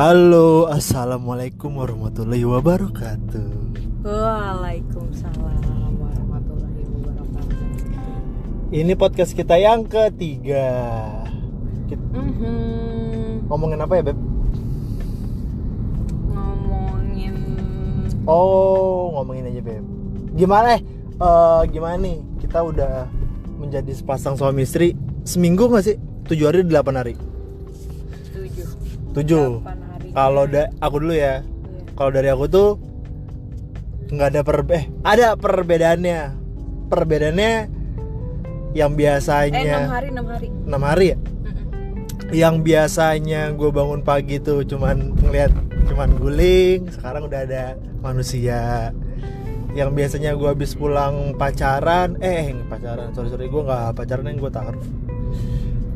Halo, assalamualaikum warahmatullahi wabarakatuh. Waalaikumsalam warahmatullahi wabarakatuh. Ini podcast kita yang ketiga. Ngomongin apa ya, Beb? Ngomongin aja, Beb. Gimana nih? Kita udah menjadi sepasang suami istri seminggu nggak sih? 7 hari, 8 hari? 7. Kalau aku dulu ya. Kalau dari aku tuh nggak ada ada perbedaannya. Perbedaannya yang biasanya 6 hari ya. Yang biasanya gue bangun pagi tuh cuman guling, sekarang udah ada manusia. Yang biasanya gue habis pulang pacaran, sorry gue nggak pacaran, yang gue taruh.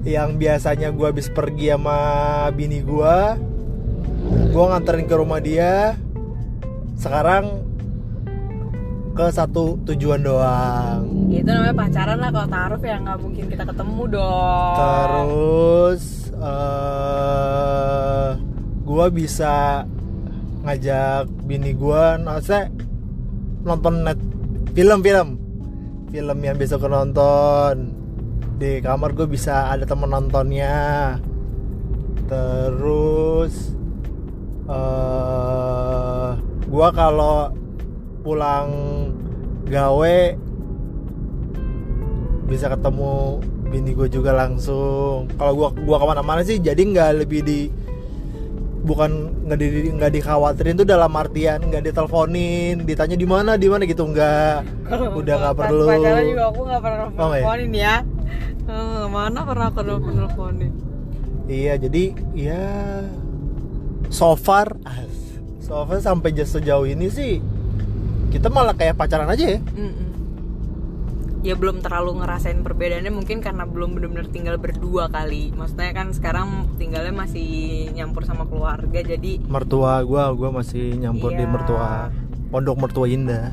Yang biasanya gue habis pergi sama bini gue nganterin ke rumah dia, sekarang ke satu tujuan doang. Itu namanya pacaran lah. Kalau taruh ya nggak mungkin kita ketemu dong. Terus gue bisa ngajak bini gue nonton film yang besok gue nonton. Di kamar gue bisa ada temen nontonnya. Terus gue kalau pulang gawe bisa ketemu bini gue juga langsung. Kalau gue kemana-mana sih jadi nggak dikhawatirin tuh, dalam artian nggak diteleponin, ditanya di mana gitu, nggak. Udah nggak perlu. Pacaran juga aku nggak pernah teleponin ya. Mana pernah aku teleponin. Iya, jadi ya so far sampai sejauh ini sih kita malah kayak pacaran aja ya. Ya belum terlalu ngerasain perbedaannya, mungkin karena belum benar-benar tinggal berdua kali. Maksudnya kan sekarang tinggalnya masih nyampur sama keluarga, jadi mertua gue masih nyampur di mertua, pondok mertua indah.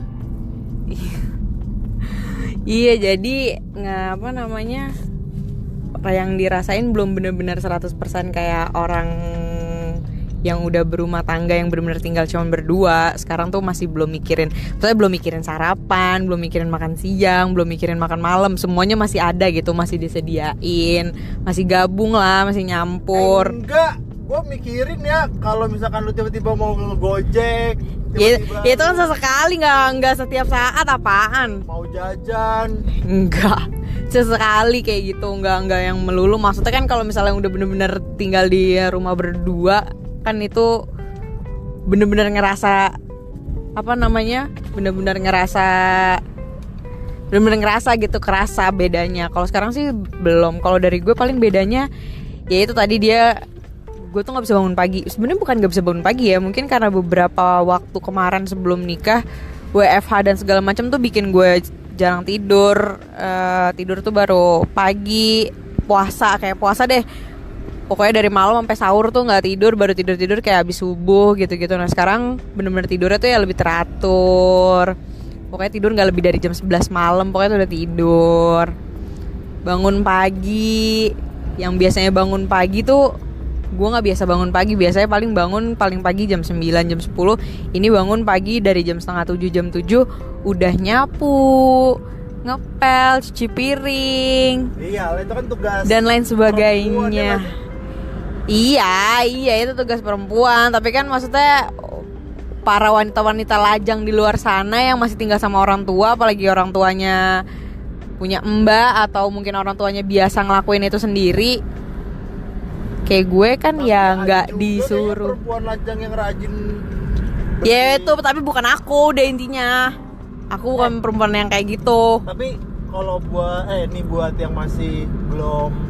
Iya, jadi yang dirasain belum benar-benar 100% kayak orang yang udah berumah tangga, yang benar-benar tinggal cuma berdua. Sekarang tuh masih belum mikirin sarapan, belum mikirin makan siang, belum mikirin makan malam. Semuanya masih ada gitu, masih disediain, masih gabung lah, masih nyampur. Enggak, gue mikirin ya kalau misalkan lu tiba-tiba mau ngegojek, ya itu kan sesekali, nggak setiap saat. Apaan? Mau jajan? Enggak, sesekali kayak gitu, nggak yang melulu. Maksudnya kan kalau misalnya udah bener-bener tinggal di rumah berdua kan itu bener-bener ngerasa bener-bener ngerasa gitu, kerasa bedanya. Kalau sekarang sih belum. Kalau dari gue paling bedanya ya itu tadi, gue tuh nggak bisa bangun pagi. Sebenarnya bukan nggak bisa bangun pagi ya, mungkin karena beberapa waktu kemarin sebelum nikah WFH dan segala macam tuh bikin gue jarang tidur. Tidur tuh baru pagi, puasa deh. Pokoknya dari malam sampai sahur tuh nggak tidur, baru tidur kayak habis subuh gitu. Nah sekarang bener-bener tidurnya tuh ya lebih teratur. Pokoknya tidur nggak lebih dari jam 11 malam, pokoknya tuh udah tidur. Bangun pagi, yang biasanya bangun pagi tuh gue nggak biasa bangun pagi. Biasanya paling pagi jam 9, jam 10. Ini bangun pagi dari jam setengah 7, jam 7 udah nyapu, ngepel, cuci piring. Iya, itu kan tugas dan lain sebagainya. Iya, itu tugas perempuan. Tapi kan maksudnya para wanita-wanita lajang di luar sana yang masih tinggal sama orang tua, apalagi orang tuanya punya mbak atau mungkin orang tuanya biasa ngelakuin itu sendiri, kayak gue kan ya nggak disuruh. Perempuan lajang yang rajin. Ya itu, tapi bukan aku deh intinya. Aku bukan perempuan yang kayak gitu. Tapi kalau buat yang masih belum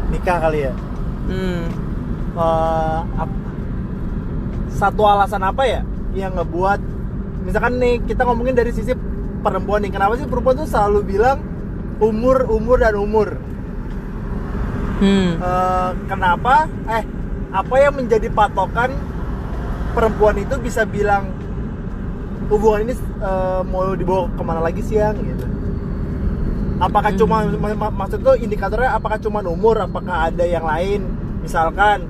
nikah kali ya. Satu alasan apa ya yang ngebuat, misalkan nih kita ngomongin dari sisi perempuan nih, kenapa sih perempuan tuh selalu bilang umur. Kenapa? Apa yang menjadi patokan perempuan itu bisa bilang hubungan ini mau dibawa kemana lagi siang gitu? Apakah cuma maksud itu indikatornya apakah cuma umur, apakah ada yang lain? Misalkan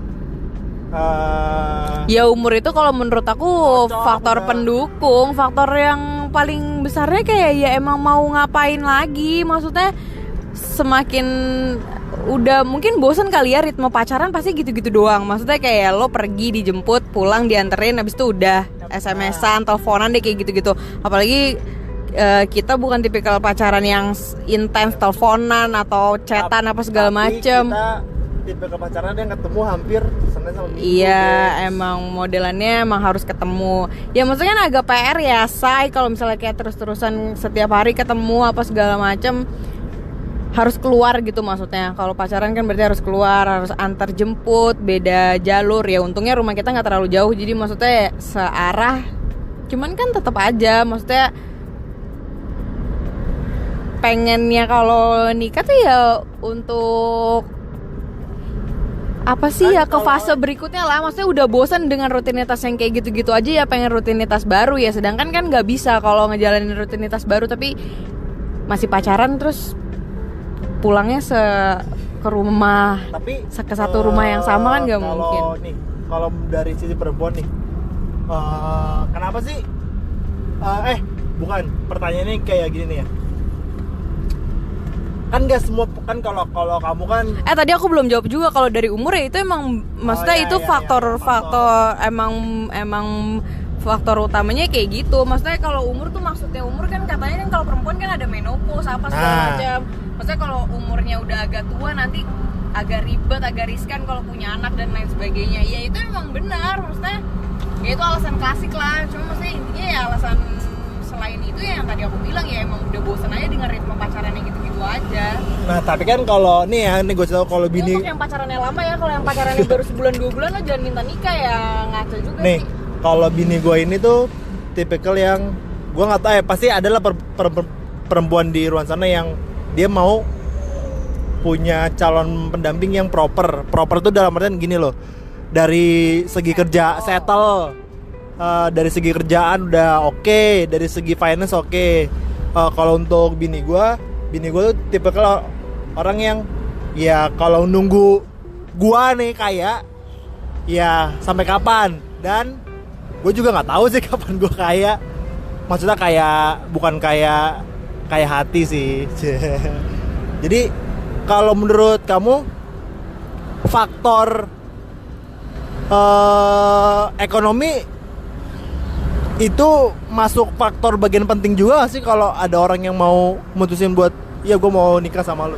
Ya umur itu kalau menurut aku faktor pendukung, faktor yang paling besarnya kayak ya emang mau ngapain lagi, maksudnya semakin udah mungkin bosan kali ya ritme pacaran pasti gitu-gitu doang, maksudnya kayak lo pergi dijemput pulang dianterin habis itu udah SMS-an, teleponan deh kayak gitu-gitu, apalagi kita bukan tipikal pacaran yang intens teleponan atau chatan apa segala macem. Tipe kepacaran yang ketemu hampir Senin sama Minggu. Iya, emang modelannya emang harus ketemu. Ya maksudnya kan agak PR ya, say kalau misalnya kayak terus-terusan setiap hari ketemu apa segala macam, harus keluar gitu maksudnya. Kalau pacaran kan berarti harus keluar, harus antar jemput, beda jalur. Ya untungnya rumah kita nggak terlalu jauh, jadi maksudnya searah. Cuman kan tetap aja, maksudnya pengennya kalau nikah tuh ya untuk apa sih kan ya ke fase berikutnya lah, maksudnya udah bosan dengan rutinitas yang kayak gitu-gitu aja, ya pengen rutinitas baru ya, sedangkan kan nggak bisa kalau ngejalanin rutinitas baru tapi masih pacaran terus pulangnya ke rumah, tapi ke satu rumah yang sama kan nggak mungkin. Kalau dari sisi perempuan nih, kenapa sih bukan, pertanyaannya kayak gini nih ya, kan nggak semua kan, kalau kamu kan tadi aku belum jawab juga kalau dari umur ya itu emang maksudnya itu faktor emang faktor utamanya kayak gitu, maksudnya kalau umur tuh maksudnya umur kan katanya kan kalau perempuan kan ada menopause apa segala macam, maksudnya kalau umurnya udah agak tua nanti agak ribet, agak riskan kalau punya anak dan lain sebagainya. Ya itu emang benar, maksudnya ya itu alasan klasik lah, cuma maksudnya intinya ya alasan selain itu ya yang tadi aku bilang ya emang udah bosan aja dengan ritme pacaran yang gitu-gitu aja. Nah tapi kan kalau nih ya, gue tahu kalau bini untuk yang pacarannya lama ya, kalau yang pacarannya baru sebulan 2 bulan lo jangan minta nikah ya, ngaco juga nih, sih. Kalau bini gue ini tuh tipikal yang gue nggak tahu ya, pasti adalah perempuan di luar sana yang dia mau punya calon pendamping yang proper tuh dalam artian gini loh, dari segi kerja settle, dari segi kerjaan udah oke, dari segi finance oke. Kalau untuk bini gue tuh tipikal orang yang ya kalau nunggu gua nih kayak ya sampai kapan, dan gue juga nggak tahu sih kapan gue kaya, maksudnya kayak bukan kayak hati sih. Jadi kalau menurut kamu faktor ekonomi itu masuk faktor bagian penting juga gak sih kalau ada orang yang mau mutusin buat ya gue mau nikah sama lo?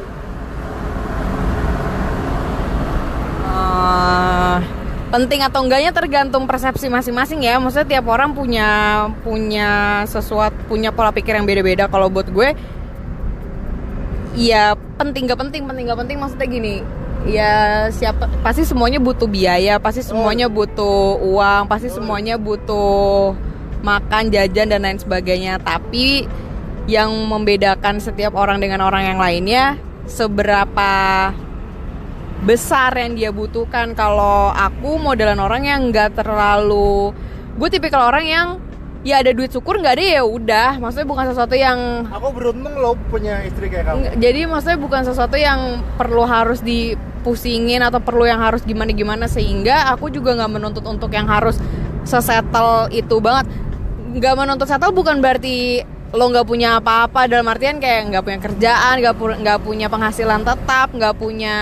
Penting atau enggaknya tergantung persepsi masing-masing ya, maksudnya tiap orang punya sesuatu, punya pola pikir yang beda-beda. Kalau buat gue ya penting gak penting maksudnya gini, ya pasti semuanya butuh biaya, pasti semuanya butuh uang, pasti semuanya butuh makan, jajan dan lain sebagainya. Tapi yang membedakan setiap orang dengan orang yang lainnya seberapa besar yang dia butuhkan. Kalau aku modelan orang yang nggak terlalu, gue tipikal orang yang ya ada duit syukur, nggak ada ya udah, maksudnya bukan sesuatu yang aku beruntung lo punya istri kayak kamu. Jadi maksudnya bukan sesuatu yang perlu harus dipusingin atau perlu yang harus gimana sehingga aku juga nggak menuntut untuk yang harus sesettle itu banget. Nggak menuntut settle bukan berarti lo nggak punya apa-apa, dalam artian kayak nggak punya kerjaan, nggak punya penghasilan tetap, nggak punya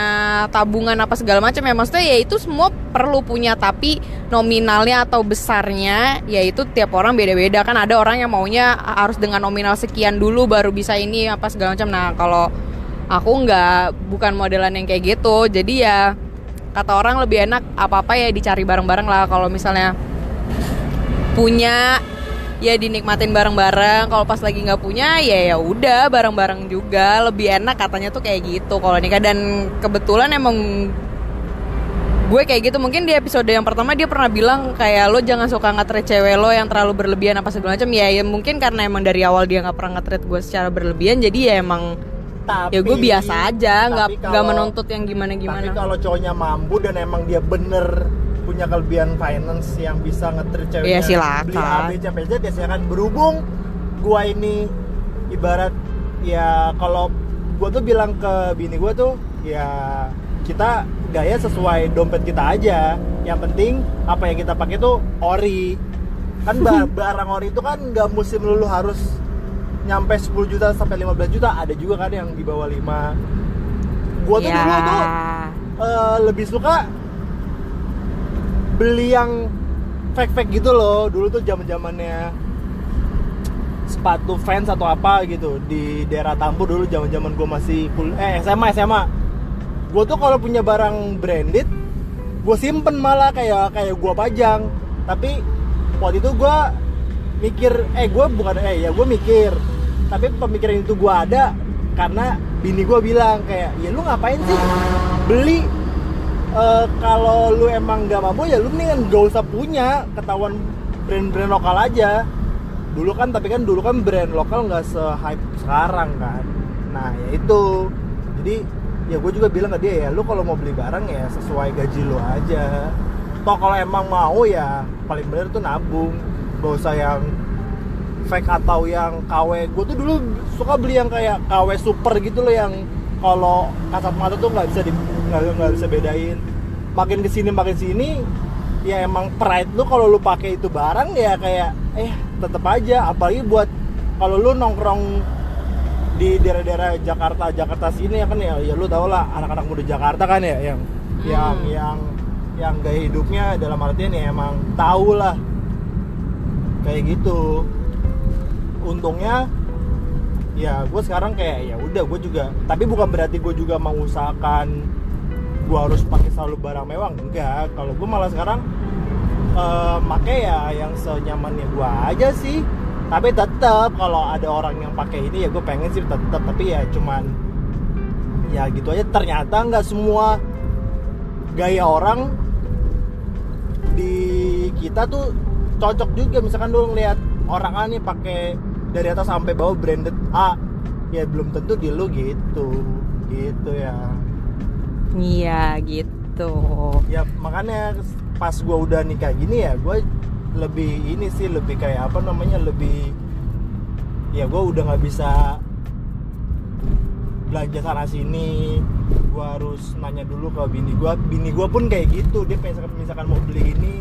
tabungan apa segala macam ya, maksudnya ya itu semua perlu punya, tapi nominalnya atau besarnya ya itu tiap orang beda-beda kan. Ada orang yang maunya harus dengan nominal sekian dulu baru bisa ini apa segala macam. Nah kalau aku bukan modelan yang kayak gitu, jadi ya kata orang lebih enak apa-apa ya dicari bareng-bareng lah. Kalau misalnya punya ya dinikmatin bareng-bareng, kalau pas lagi nggak punya ya udah bareng-bareng juga, lebih enak katanya tuh kayak gitu kalau nikah. Dan kebetulan emang gue kayak gitu. Mungkin di episode yang pertama dia pernah bilang kayak lo jangan suka nge-treat cewek lo yang terlalu berlebihan apa segala macam ya mungkin karena emang dari awal dia nggak pernah nge-treat gue secara berlebihan, jadi ya emang ya gue biasa aja, nggak menuntut yang gimana-gimana. Tapi kalau cowoknya mampu dan emang dia bener punya kelebihan finance yang bisa nge-treat ceweknya, beli A, B, C, P, Z, ya silakan. Berhubung gua ini ibarat ya, kalau gua tuh bilang ke bini gua tuh ya kita gaya sesuai dompet kita aja. Yang penting apa yang kita pakai tuh ori. Kan barang ori itu kan nggak mesti melulu harus nyampe 10 juta sampai 15 juta. Ada juga kan yang di bawah 5. Gua tuh dulu tuh lebih suka beli yang fake gitu loh. Dulu tuh zaman-zamannya sepatu Vans atau apa gitu di daerah Tampu dulu, zaman-zaman gue masih SMA. Gue tuh kalau punya barang branded gue simpen, malah kayak gue pajang. Tapi waktu itu gue mikir gue mikir, tapi pemikiran itu gue ada karena bini gue bilang kayak, ya lu ngapain sih beli, kalau lu emang gak mampu ya lu mendingan gak usah punya, ketahuan brand-brand lokal aja. Dulu kan brand lokal nggak se-hype sekarang kan. Nah ya itu, jadi ya gue juga bilang ke dia, ya lu kalau mau beli barang ya sesuai gaji lu aja. Toh kalau emang mau ya paling bener tuh nabung, gak usah yang fake atau yang KW. Gue tuh dulu suka beli yang kayak KW super gitu loh, yang kalau kasat mata tuh nggak bisa bedain. Makin kesini ya emang pride lu kalau lu pakai itu barang ya kayak tetep aja. Apalagi buat kalau lu nongkrong di daerah-daerah Jakarta sini ya kan, ya lu tau lah anak-anak muda Jakarta kan ya, yang gaya hidupnya dalam artian ya emang tahu lah kayak gitu. Untungnya ya gue sekarang kayak ya udah, gue juga, tapi bukan berarti gue juga mengusahakan gue harus pakai selalu barang mewah, enggak. Kalau gue malah sekarang pakai ya yang senyamannya gue aja sih. Tapi tetap kalau ada orang yang pakai ini ya gue pengen sih tetap, tapi ya cuman ya gitu aja. Ternyata nggak semua gaya orang di kita tuh cocok juga. Misalkan lu ngeliat orang A nih pakai dari atas sampai bawah branded A, ya belum tentu di lu gitu ya. Iya gitu. Ya makanya pas gue udah nikah gini ya gue lebih kayak apa namanya, lebih ya gue udah nggak bisa belanja sana sini. Gue harus nanya dulu ke bini gue pun kayak gitu. Dia misalkan mau beli ini,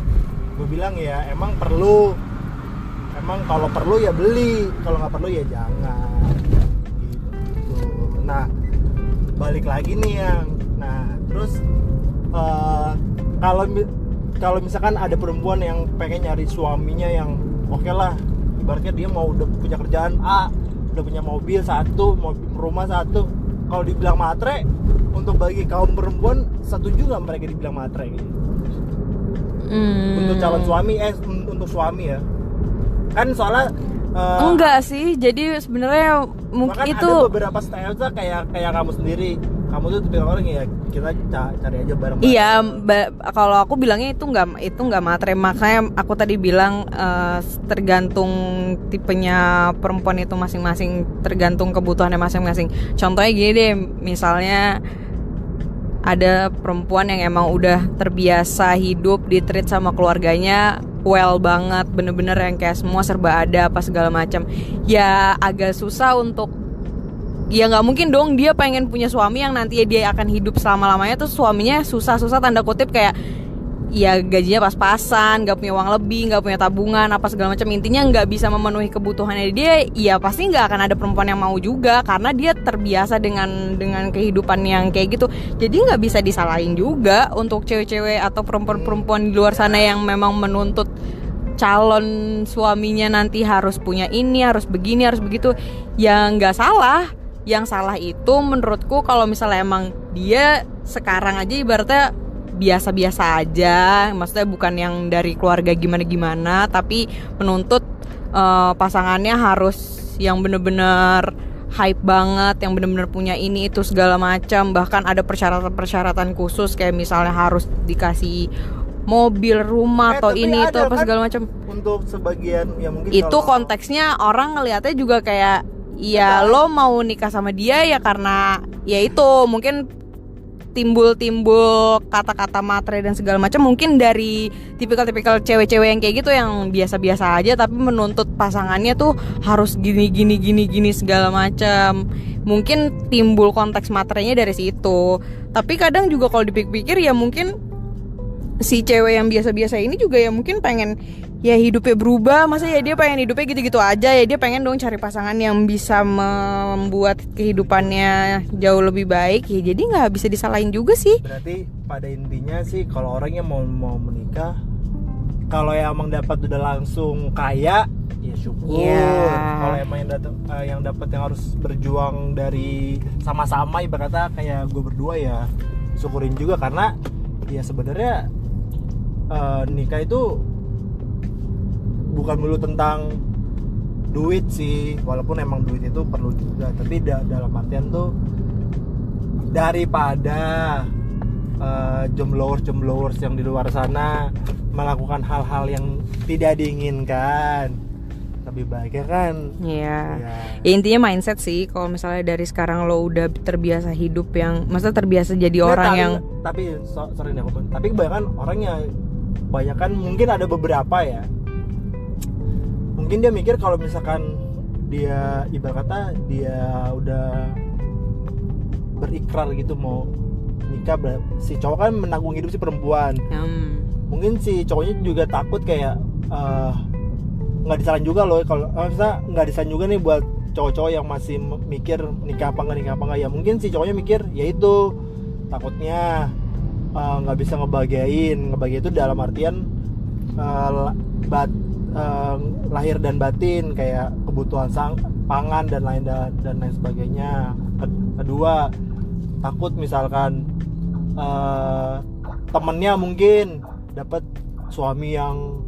gue bilang ya emang kalau perlu ya beli, kalau nggak perlu ya jangan gitu. Nah balik lagi nih terus kalau misalkan ada perempuan yang pengen nyari suaminya yang oke lah, ibaratnya dia mau udah punya kerjaan A, udah punya mobil satu, rumah satu, kalau dibilang matre, untuk bagi kaum perempuan setuju nggak mereka dibilang matre gitu? Untuk calon suami, untuk suami ya kan, soalnya enggak sih, jadi sebenarnya mungkin itu ada beberapa style kayak kamu sendiri. Kamu tuh tipe orang ya kita cari aja bareng. Iya, kalau aku bilangnya itu nggak matre. Makanya aku tadi bilang tergantung tipenya perempuan itu masing-masing, tergantung kebutuhannya masing-masing. Contohnya gini deh, misalnya ada perempuan yang emang udah terbiasa hidup di treat sama keluarganya well banget, bener-bener yang kayak semua serba ada apa segala macam. Ya agak susah untuk, ya nggak mungkin dong dia pengen punya suami yang nanti dia akan hidup selama-lamanya tuh suaminya susah-susah tanda kutip, kayak ya gajinya pas-pasan, nggak punya uang lebih, nggak punya tabungan apa segala macam, intinya nggak bisa memenuhi kebutuhannya dia. Ya pasti nggak akan ada perempuan yang mau juga, karena dia terbiasa dengan kehidupan yang kayak gitu. Jadi nggak bisa disalahin juga untuk cewek-cewek atau perempuan-perempuan di luar sana yang memang menuntut calon suaminya nanti harus punya ini, harus begini, harus begitu. Ya nggak salah. Yang salah itu menurutku kalau misalnya emang dia sekarang aja ibaratnya biasa-biasa aja, maksudnya bukan yang dari keluarga gimana-gimana, tapi menuntut pasangannya harus yang bener-bener hype banget, yang bener-bener punya ini itu segala macam. Bahkan ada persyaratan-persyaratan khusus kayak misalnya harus dikasih mobil, rumah atau ini itu apa kan segala macam. Untuk sebagian ya mungkin itu konteksnya orang ngelihatnya juga kayak, iya lo mau nikah sama dia ya karena ya itu mungkin timbul kata-kata matre dan segala macam, mungkin dari tipikal-tipikal cewek-cewek yang kayak gitu yang biasa-biasa aja tapi menuntut pasangannya tuh harus gini segala macam. Mungkin timbul konteks matrenya dari situ. Tapi kadang juga kalau dipikir-pikir ya mungkin si cewek yang biasa-biasa ini juga ya mungkin pengen ya hidupnya berubah. Masa ya dia pengen hidupnya gitu-gitu aja, ya dia pengen dong cari pasangan yang bisa membuat kehidupannya jauh lebih baik. Ya jadi nggak bisa disalahin juga sih. Berarti pada intinya sih kalau orang yang mau menikah, kalau emang dapat udah langsung kaya ya syukur. Kalau emang yang dapat yang harus berjuang dari sama-sama, ibaratnya kayak gue berdua ya syukurin juga, karena ya sebenarnya nikah itu bukan melulu tentang duit sih, walaupun emang duit itu perlu juga, tapi dalam artian tuh daripada jomblo-jomblo yang di luar sana melakukan hal-hal yang tidak diinginkan, lebih baiknya kan ya intinya mindset sih. Kalau misalnya dari sekarang lo udah terbiasa hidup yang, maksudnya terbiasa jadi orang yang sorry nih aku, tapi kebanyakan orangnya mungkin ada beberapa ya, mungkin dia mikir kalau misalkan dia ibarat kata dia udah berikrar gitu mau nikah, si cowok kan menanggung hidup si perempuan. Mungkin si cowoknya juga takut kayak nggak disalahin juga loh kalau misalnya nggak disalahin juga nih buat cowok-cowok yang masih mikir nikah apa enggak ya. Mungkin si cowoknya mikir ya itu takutnya nggak bisa ngebahagiain itu dalam artian lahir dan batin, kayak kebutuhan pangan dan lain sebagainya. Kedua, takut misalkan temennya mungkin dapat suami yang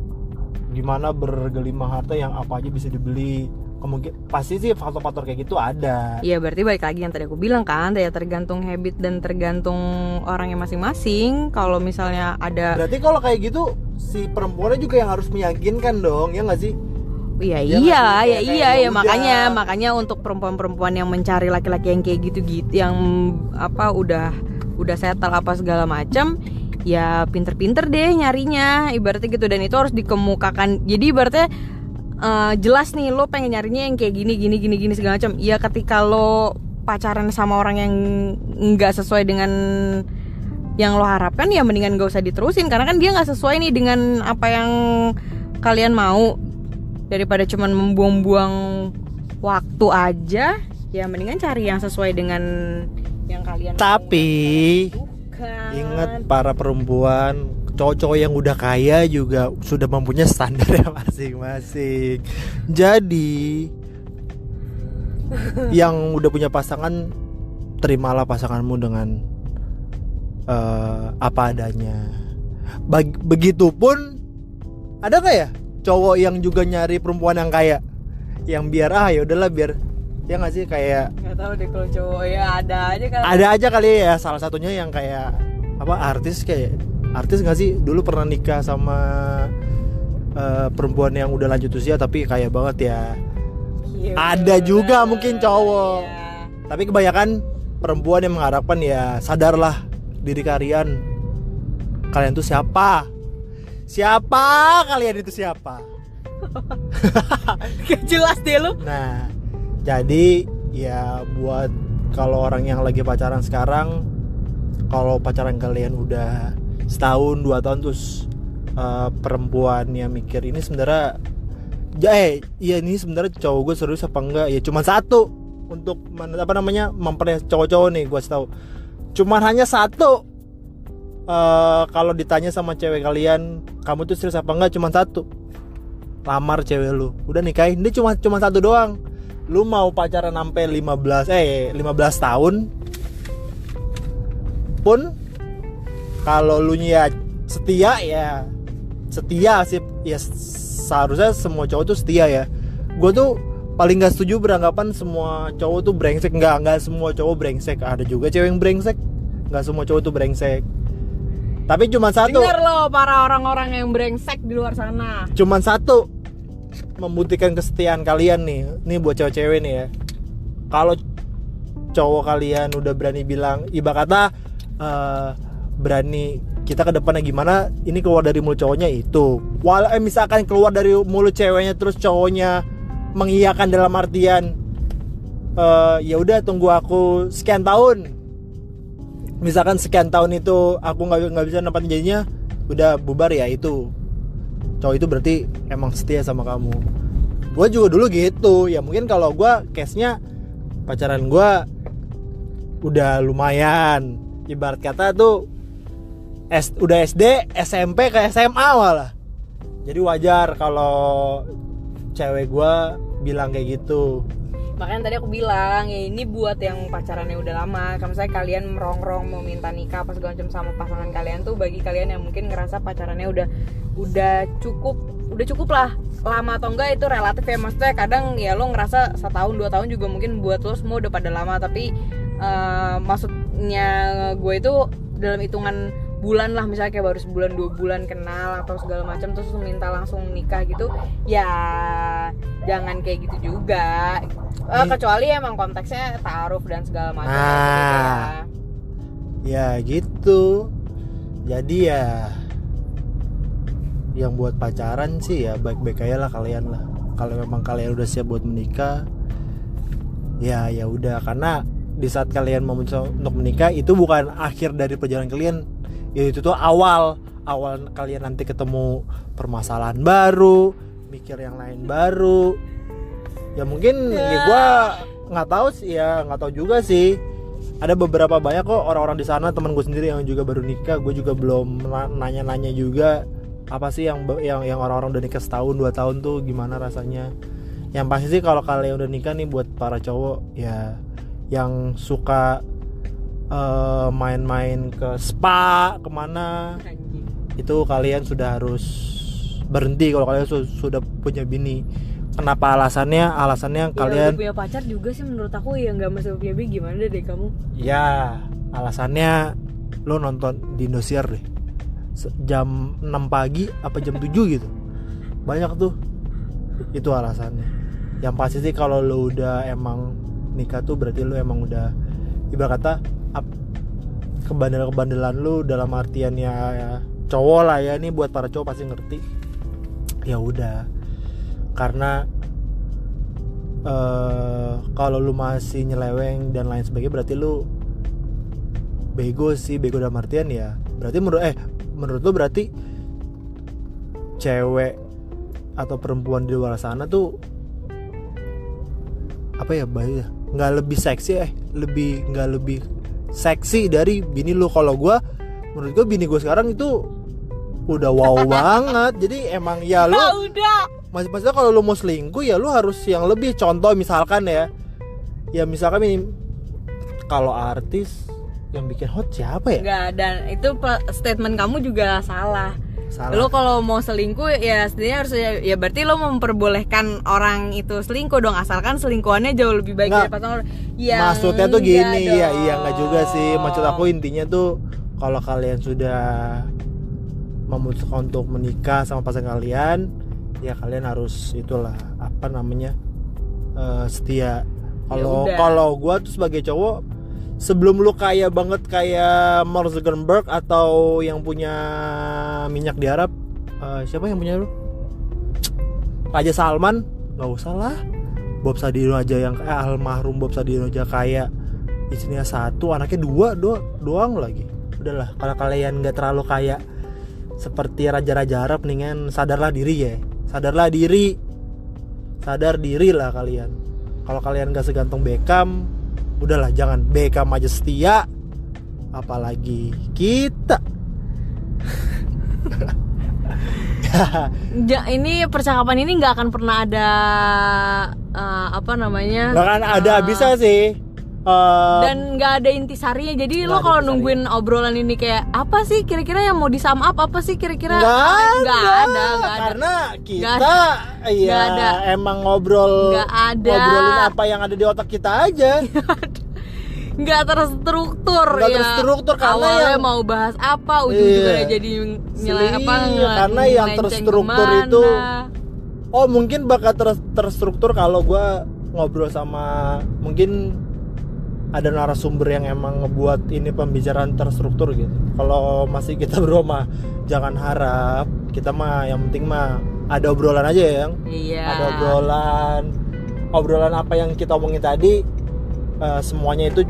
gimana bergelimang harta yang apa aja bisa dibeli. Kemungkinan pasti sih faktor-faktor kayak gitu ada. Iya, berarti balik lagi yang tadi aku bilang kan, ya tergantung habit dan tergantung orangnya masing-masing. Kalau misalnya ada, berarti kalau kayak gitu si perempuannya juga yang harus meyakinkan dong, ya nggak sih? Iya, makanya untuk perempuan-perempuan yang mencari laki-laki yang kayak gitu-gitu, yang apa udah settle apa segala macam, ya pinter-pinter deh nyarinya, ibaratnya gitu. Dan itu harus dikemukakan. Jadi ibaratnya jelas nih lo pengen nyarinya yang kayak gini segala macam. Ya ketika lo pacaran sama orang yang nggak sesuai dengan yang lo harapkan, ya mendingan gak usah diterusin, karena kan dia nggak sesuai nih dengan apa yang kalian mau. Daripada cuman membuang-buang waktu aja, ya mendingan cari yang sesuai dengan yang kalian tapi mau. Ingat para perempuan, cowok-cowok yang udah kaya juga sudah mempunyai standarnya masing-masing. Jadi yang udah punya pasangan, terimalah pasanganmu dengan apa adanya. Begitupun ada nggak ya cowok yang juga nyari perempuan yang kaya, yang biar ya udahlah biar, ya nggak sih, kayak nggak tahu deh kalau cowok ya ada aja kali ya. Salah satunya yang kayak apa, artis nggak sih, dulu pernah nikah sama perempuan yang udah lanjut usia tapi kaya banget ya. Ada juga mungkin cowok, tapi kebanyakan perempuan yang mengharapkan ya sadarlah diri kalian tuh siapa kalian itu siapa. Gak jelas deh lu. Nah, jadi ya buat kalau orang yang lagi pacaran sekarang, kalau pacaran kalian udah setahun 2 tahun terus perempuan yang mikir ini sebenarnya ini sebenarnya cowok gue serius apa enggak, ya cuma satu untuk memperlihat cowok-cowok nih, gue tahu cuman hanya satu. Kalau ditanya sama cewek kalian, kamu tuh serius apa enggak, cuma satu, lamar cewek lu, udah nikahin. Dia cuma satu doang. Lu mau pacaran sampai 15 tahun pun, kalau lu nya setia sih ya, seharusnya semua cowok tuh setia ya. Gue tuh paling gak setuju beranggapan semua cowok tuh brengsek. Enggak semua cowok brengsek, ada juga cewek yang brengsek. Enggak semua cowok tuh brengsek, tapi cuma satu. Dengar lo para orang-orang yang brengsek di luar sana, cuma satu, membuktikan kesetiaan kalian nih buat cewek-cewek nih ya. Kalau cowok kalian udah berani bilang, ibarat kata berani kita ke depannya gimana, ini keluar dari mulut cowoknya itu. Misalkan keluar dari mulut ceweknya terus cowoknya mengiyakan dalam artian ya udah tunggu aku sekian tahun. Misalkan sekian tahun itu aku nggak bisa nempatin janjinya, udah bubar ya, itu cowok itu berarti emang setia sama kamu. Gue juga dulu gitu ya, mungkin kalau gue case-nya pacaran gue udah lumayan, ibarat kata tuh udah SD, SMP ke SMA malah. Jadi wajar kalau cewek gue bilang kayak gitu. Makanya tadi aku bilang ya ini buat yang pacarannya udah lama. Kalau misalnya kalian merongrong mau minta nikah apa segala macam sama pasangan kalian tuh, bagi kalian yang mungkin ngerasa pacarannya udah cukup lah, lama atau enggak itu relatif ya. Maksudnya kadang ya lo ngerasa 1 tahun 2 tahun juga mungkin buat lo semua udah pada lama, tapi maksudnya gue itu dalam hitungan bulan lah, misalnya kayak baru sebulan 2 bulan kenal atau segala macam terus minta langsung nikah gitu ya, jangan kayak gitu juga. Kecuali emang konteksnya ta'aruf dan segala macam gitu ya gitu. Jadi ya yang buat pacaran sih ya baik-baik aja lah kalian lah. Kalau memang kalian udah siap buat menikah ya udah, karena di saat kalian memutuskan untuk menikah itu bukan akhir dari perjalanan kalian. Ya itu tuh awal kalian nanti ketemu permasalahan baru, mikir yang lain baru. Ya mungkin ya gue nggak tahu juga sih. Ada beberapa banyak kok orang-orang di sana, teman gue sendiri yang juga baru nikah. Gue juga belum nanya-nanya juga apa sih yang orang-orang udah nikah 1 tahun 2 tahun tuh gimana rasanya. Yang pasti sih kalau kalian udah nikah nih, buat para cowok ya yang suka main-main ke spa kemana, itu kalian sudah harus berhenti kalau kalian sudah punya bini. Kenapa alasannya ya, kalian punya pacar juga sih menurut aku ya nggak masih punya bini, gimana deh kamu ya, alasannya lo nonton di Indosiar deh jam 6 pagi apa jam 7 gitu, banyak tuh, itu alasannya. Yang pasti sih kalau lo udah emang nikah tuh berarti lo emang udah ibarat kata kebandelan lu dalam artian ya cowok lah ya, ini buat para cowok pasti ngerti. Ya udah, karena kalau lu masih nyeleweng dan lain sebagainya berarti lu bego dalam artian ya berarti menurut lu berarti cewek atau perempuan di luar sana tuh apa ya, nggak lebih seksi nggak lebih seksi dari bini lu. Kalau menurut gue bini gue sekarang itu udah wow banget. Jadi emang ya lu maksudnya kalau lu mau selingkuh ya lu harus yang lebih. Contoh misalkan ya misalkan ini kalau artis yang bikin hot siapa ya? Enggak, dan itu statement kamu juga salah. Lo kalau mau selingkuh ya sebenarnya harus ya berarti lo memperbolehkan orang itu selingkuh dong, asalkan selingkuhannya jauh lebih baik dari pasangan. Ya maksudnya tuh gini ya, enggak juga sih. Maksud aku intinya tuh kalau kalian sudah memutuskan untuk menikah sama pasangan kalian, ya kalian harus itulah apa namanya setia. Kalau gue tuh sebagai cowok, sebelum lu kaya banget kayak Mark Zuckerberg atau yang punya minyak di Arab, siapa yang punya lu? Raja Salman, nggak usah lah. Bob Sadino aja yang almarhum Bob Sadino aja kaya, istrinya 1, anaknya 2 doang lagi. Udahlah, kalau kalian nggak terlalu kaya seperti raja-raja Arab, mendingan sadar diri lah kalian. Kalau kalian nggak seganteng Beckham, udahlah jangan. Beckham aja setia, apalagi kita. Ini percakapan ini nggak akan pernah ada apa namanya? Nggak akan ada bisa sih. Dan nggak ada intisarinya. Jadi lo kalau nungguin obrolan ini kayak apa sih kira-kira yang mau di sum up, apa sih kira-kira? Nggak ada. Karena kita emang ngobrolin apa yang ada di otak kita aja. Nggak terstruktur karena awalnya yang mau bahas apa ujung-ujungnya jadi nilai apa, karena yang terstruktur itu mungkin bakal terstruktur kalau gue ngobrol sama mungkin ada narasumber yang emang ngebuat ini pembicaraan terstruktur gitu. Kalau masih kita berdua mah jangan harap, kita mah yang penting mah ada obrolan aja ya, yang ada obrolan apa yang kita omongin tadi, semuanya itu